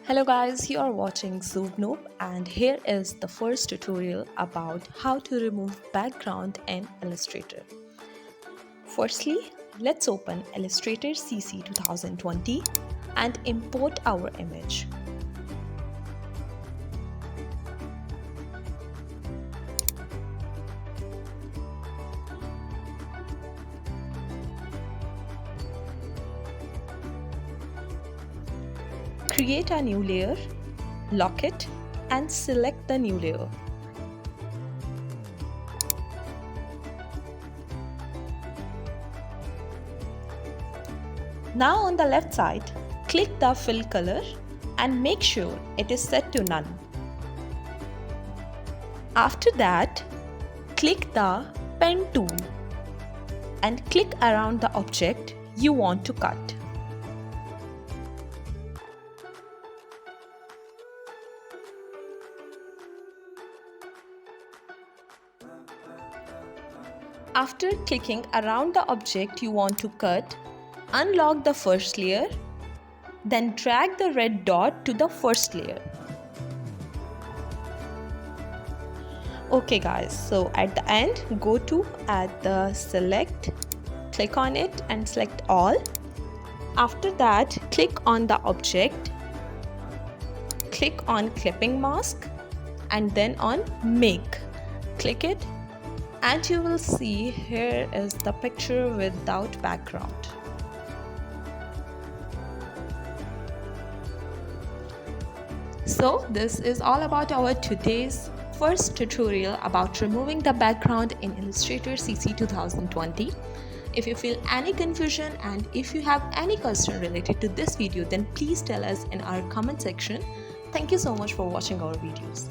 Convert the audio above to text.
Hello guys, you are watching Noob and here is the first tutorial about how to remove background in Illustrator. Firstly, let's open Illustrator CC 2020 and import our image. Create a new layer, lock it and select the new layer. Now on the left side, click the fill color and make sure it is set to none. After that, click the pen tool and click around the object you want to cut. After clicking around the object you want to cut, unlock the first layer, then drag the red dot to the first layer. Okay guys, so at the end, go to at the select, click on it and select all. After that, click on the object, click on clipping mask and then on make. Click it and you will see here is the picture without background. So this is all about our today's first tutorial about removing the background in Illustrator CC 2020. If you feel any confusion and if you have any question related to this video, then please tell us in our comment section. Thank you so much for watching our videos.